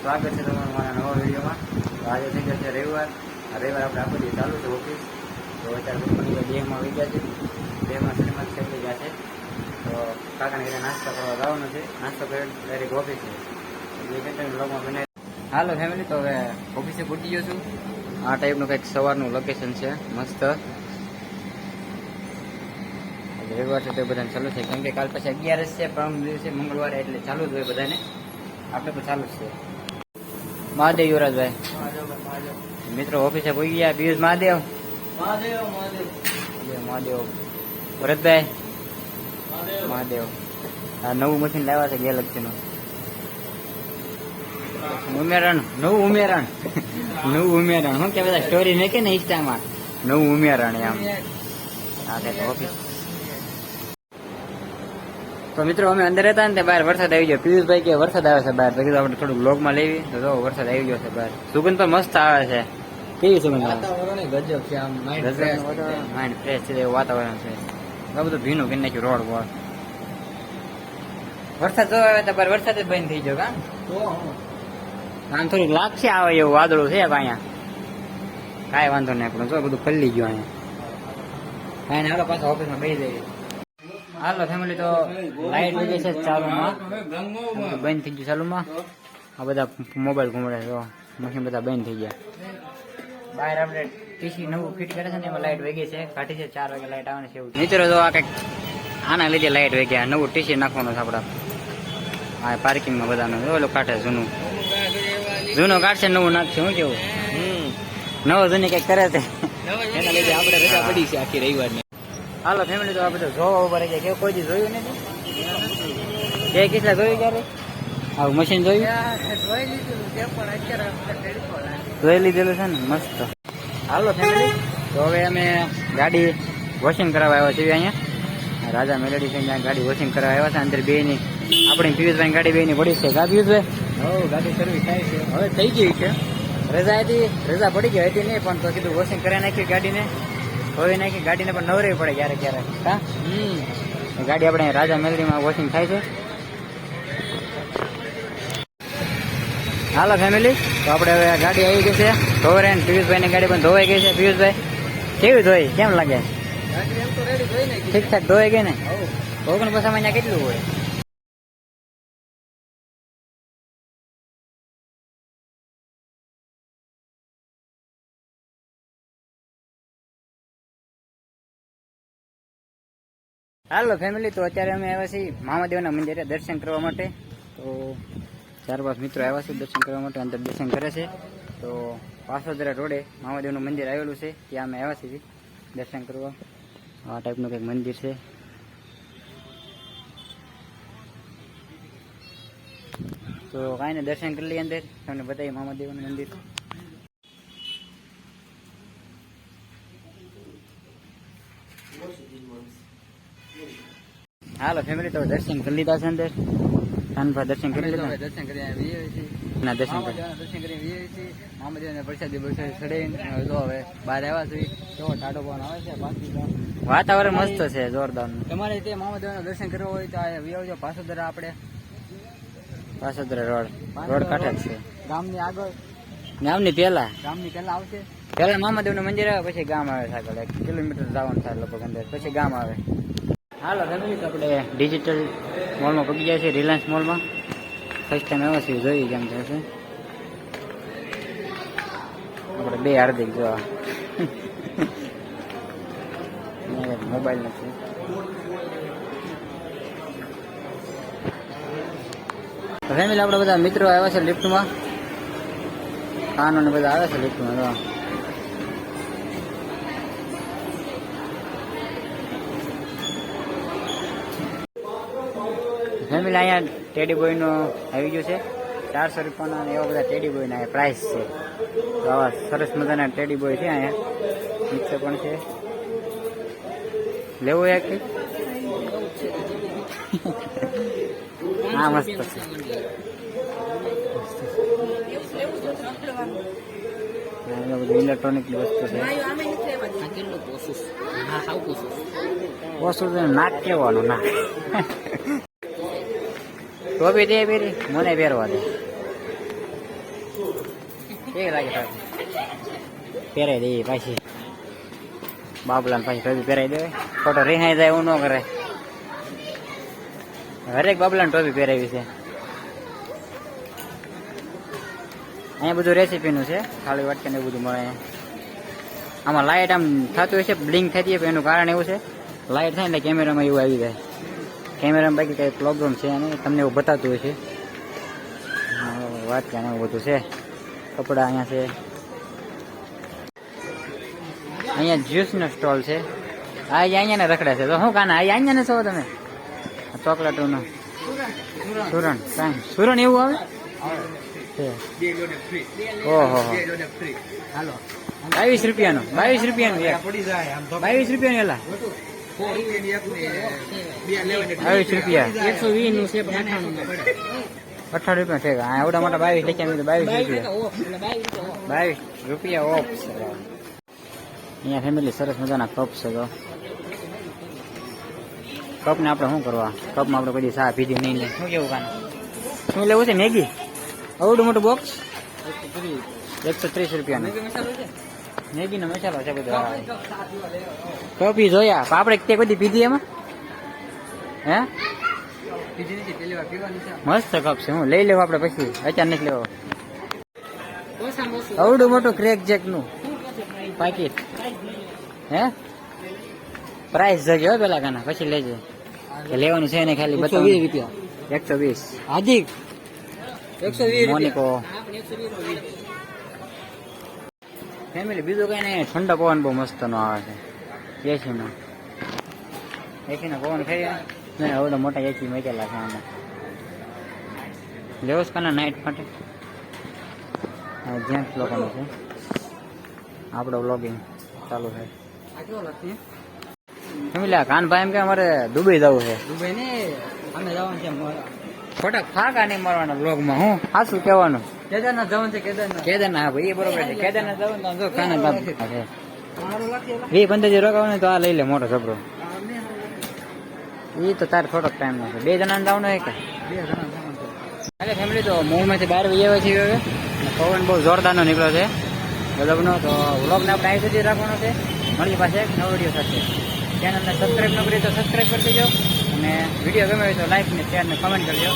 સ્વાગત છે તમારું મારા નવા વિડીયોમાં. તો આજે થઈ ગયો છે રવિવાર. રવિવાર આપણે આખો દિવસ ચાલુ છે ઓફિસ. તો અત્યારે બપોરની 2 આવી ગયા છે. 2 શ્રીમંત થઈ ગયા છે. તો કાકાને ઘરે નાસ્તો કરવા જવાનું છે. નાસ્તો કરી ડાયરેક્ટ ઓફિસ છે. એ કન્ટિન્યુ બ્લોગમાં બનાવી. હાલો ફેમિલી, તો હવે ઓફિસે પહોંચી ગયો છું. આ ટાઈપનું કંઈક સવારનું લોકેશન છે મસ્ત. રવિવાર છે તો બધાને ચાલુ છે, કેમ કે કાલ પછી 11 છે, પરમ દિવસે મંગળવારે, એટલે ચાલુ જ હોય બધાને. આપણે તો ચાલુ જ છે. મહાદેવ યુવરાજભાઈ મિત્રો ઓફિસે પહોંચી ગયા. પિયુષ મહાદેવ મહાદેવ ભરતભાઈ મહાદેવ. આ નવું મશીન લાવ્યા છે ગેલેક્સીનું. ઉમેરણ નવું ઉમેરણ શું કે બધા સ્ટોરી નાખે ને ઇન્સ્ટામાં, નવું ઉમેરણ એમ. હા છે ઓફિસ. તો મિત્રો અમે અંદર હતા ને તે બહાર વરસાદ આવી ગયો. પિયુષભાઈ કે વરસાદ આવે છે બહાર, તો કીધું આપણે થોડુંક બ્લોગમાં લેવી. તો જો વરસાદ આવી ગયો છે બહાર. સુગંધ પણ મસ્ત આવે છે. કેવી સુગંધ આવે? ગજબ છે, આમ માઇન્ડ ફ્રેશ છે એવું વાતાવરણ છે. આ બધું ભીનું કરી નાખ્યું રોડ બોડ. વરસાદ જો આવે તો બહાર વરસાદ જ બંધ થઈ ગયો. કા આમ થોડુંક લાગશે આવે એવું વાદળું છે અહીંયા. કાંઈ વાંધો નહીં, આપણું જો બધું પલ્લી ગયું અહીંયા. કાંઈ હાલો પાછા ઓફિસમાં બેસી જઈએ. હાલો ફેમિલી, તો લાઈટ વહી છે ચાલુમાં, બંધ થઈ ગયું ચાલુમાં. આ બધા મોબાઈલ ઘૂમડે છે, મશીન બધા બંધ થઈ ગયા. બહાર આપણે ટીસી નવું ફિટ કરે છે ને એમાં લાઈટ વહી છે, કાઢી છે. 4 વાગે લાઈટ આવવાની છે એવું. મિત્રો જો આ કંઈક આના લીધે લાઈટ વહી ગયા. નવું ટીસી નાખવાનું છે આપણા આ પાર્કિંગમાં બધાનું. ઓલું કાઢે જૂનું કાઢશે, નવું નાખશે. શું કેવું? નવો જૂની કંઈક કરે છે, એના લીધે આપણે રજા પડી છે આખી રવિવારની. હાલો ફેમિલી, તો આ બધું જોવા ઉભા રહી ગયા. કોઈ દી જોયું નથી? જે કેટલા જોયું ક્યારે આવું મશીન જોયું? જોઈ લીધેલું છે ને મસ્ત. હાલો ફેમિલી, તો હવે અમે ગાડી વોશિંગ કરાવવા આવ્યા છીએ અહીંયા. રાજા મેલેડી છે ત્યાં ગાડી વોશિંગ કરાવવા આવ્યા છે. અંદર બેની આપણી પિયુષભાઈ ગાડી બેની પડી છે. કા પિયુષભાઈ? ગાડી સર્વિસ થાય છે, હવે થઈ ગઈ છે. રજા હતી, રજા પડી ગઈ હતી નહીં, પણ તો કીધું વોશિંગ કરાવી નાખી ગાડીને. ધોઈ નાખી ગાડીને પણ નવરે પડે ક્યારેક ક્યારેક. હા, ગાડી આપણે રાજા મેલડીમાં વોશિંગ થાય છે. હાલો ફેમિલી, તો આપણે હવે ગાડી આવી ગઈ છે ધોવારે. પિયુષભાઈની ગાડી પણ ધોવાઈ ગઈ છે. પિયુષભાઈ કેવી ધોઈ? કેમ લાગે? ઠીક ઠાક ધોવાઈ ગઈ ને? ઓગણ પૈસા મહિના કેટલું હોય? હાલો ફેમિલી, તો અત્યારે અમે આવ્યા છીએ મહાદેવના મંદિરે દર્શન કરવા માટે. તો 4-5 મિત્રો આવ્યા છે દર્શન કરવા માટે. અંદર દર્શન કરે છે. તો પાસોદરા રોડે મહાદેવનું મંદિર આવેલું છે, ત્યાં અમે આવ્યા છીએ દર્શન કરવા. આ ટાઈપનું કંઈક મંદિર છે. તો કાંઈ ને દર્શન કરી લઈએ અંદર, તમને બતાવીએ મહાદેવનું મંદિર. હાલો ફેમિલી, તો દર્શન કરી લીધા છે અંદર. કાનભા દર્શન કરી લીધા. દર્શન કરી દર્શન કરી મહાદેવને પ્રસાદી ચડાવીને જો હવે બહાર આવ્યા છે. જો ટાટો પવન આવે છે, બાકી વાતાવરણ મસ્ત છે, જોરદાર. તમારે તે મહાદેવના દર્શન કરવા હોય તો આવજો પાસોદરા. આપણે પાસોદરા રોડ કાંઠે જ છે. ગામની આગળ, ગામની પહેલા આવશે. પહેલા મહાદેવનું મંદિર આવે, પછી ગામ આવે. આગળ 1 કિલોમીટર જવાનું થાય લગભગ અંદર, પછી ગામ આવે. હાલો ફેમિલી, તો આપણે ડિજિટલ મોલમાં પગી ગયા છે, રિલાયન્સ મોલમાં. ફર્સ્ટ ટાઈમ આવ્યા છીએ, જોઈએ કેમ થશે. આપણે 2 હાર્દિક જોવા મોબાઈલ નથી. ફેમિલી, આપણે બધા મિત્રો આવ્યા છે લિફ્ટમાં. કાનો ને બધા આવે છે લિફ્ટમાં. ફેમિલી, અહીંયા ટેડી બોયનો આવી ગયો છે. 400 રૂપિયાના એવા બધા ટેડી બોયના પ્રાઇસ છે. તો આવા સરસ મજાના ટેડી બોય છે અહીંયા. નીચે પણ છે. લેવું એક? હા, મસ્ત છે. ઇલેક્ટ્રોનિક વસ્તુ છે. ઓછું નાક કેવાનું નાક. ટોપી દે પેરી, મને પહેરવા દે. કેવી લાગે તારે? પહેરાઈ દઈએ પાછી બાબલાને પાછી ટોપી પહેરાઈ દે. ફોટો રિહાઈ જાય એવું ન કરે. હરેક બાબલાને ટોપી પહેરાવી છે. અહીંયા બધું રેસીપીનું છે, ખાલી વાટકે ને એવું બધું મળે. આમાં લાઇટ આમ થતું હોય છે, બ્લિંક થતી હોય, એનું કારણ એવું છે લાઇટ થાય એટલે કેમેરામાં એવું આવી જાય. કેમેરામાં બાકી કંઈ પ્રોબ્લેમ છે અને તમને એવું બતાવતું હોય છે. વાટકા ને એવું બધું છે. કપડા અહીંયા છે. અહીંયા જ્યુસનો સ્ટોલ છે. આ અહીંયા ને રખડે છે. તો શું કાના અહીંયા ને છો તમે? ચોકલેટોનો સુરણ કાંઈ સુરણ એવું આવે છે. ઓહો 22 રૂપિયાનું 22 રૂપિયાનું 22 રૂપિયાનું એલા 22 રૂપિયા 120 નું છે. 18 રૂપિયા છે. હા એવડા મોટા 22 લખ્યા 22 રૂપિયા ઓફ છે. અહીંયા ફેમિલી સરસ મજાના કપ છે. તો કપને આપણે શું કરવા? કપમાં આપણે કોઈ ચા પીધી નહીં લે. શું કેવું કાને? શું લેવું છે? મેગી આવડું મોટું બોક્સ 130 રૂપિયાનું. મેગીનો મસાલો છે બધો. કપી જોયા આપણે તે બધી પીધી એમાં? હે મસ્ત કપ છે. હું લઈ લેવું આપણે પછી, અત્યારે નથી લેવો. આવડું મોટું ક્રેક જેક નું પાકીટ. હે પ્રાઇસ જગ્યો પેલા કાના પછી લેજે. લેવાનું છે ને ખાલી 120 રૂપિયા. 120 હાજી 120 મોનિકો ફેમિલી. બીજું કઈ નહીં, ઠંડો પવન બહુ મસ્ત નો આવે છે એસીમાં. એસીનો પવન ખાઈએ ને આવડો મોટા એસી મૂકેલા છે આમાં. લેવસ કાના નાઇટ માટે જેન્ટ્સ લોકોનું છે. આપણો વ્લોગિંગ ચાલુ છે. ફેમિલી કાનભાઈ એમ કે અમારે દુબઈ જવું છે. દુબઈ ને અમે જવાનું છે. ખોટા ફાકા નહીં મારવાના બ્લોગમાં. હું સાચું કહેવાનું. કેદારનાથ જવાનું છે. કેદારનાથ હા ભાઈ એ બરોબર છે. કેદારનાથ જવાનું તો જો કાના બાપ છે 20-15 દી રોકાવાનું તો આ લઈ લે મોટો જબરો. એ તો તારે થોડોક ટાઈમ નો છે. 2 જણાને જવાનું હોય કે 2 જણા જવાનું છે. ફેમિલી તો મોલમાંથી બહાર વહી આવે છે. હવે પવન બહુ જોરદારનો નીકળ્યો છે ગજબનો. તો વ્લોગને આપણે અહીં સુધી રાખવાનો છે. મળીએ પાસે એક નવો વિડીયો સાથે. ચેનલને સબસ્ક્રાઈબ ન કરી તો સબસ્ક્રાઈબ કરી દેજો અને વિડીયો ગમે હોય તો લાઈક ને શેર ને કમેન્ટ કરજો.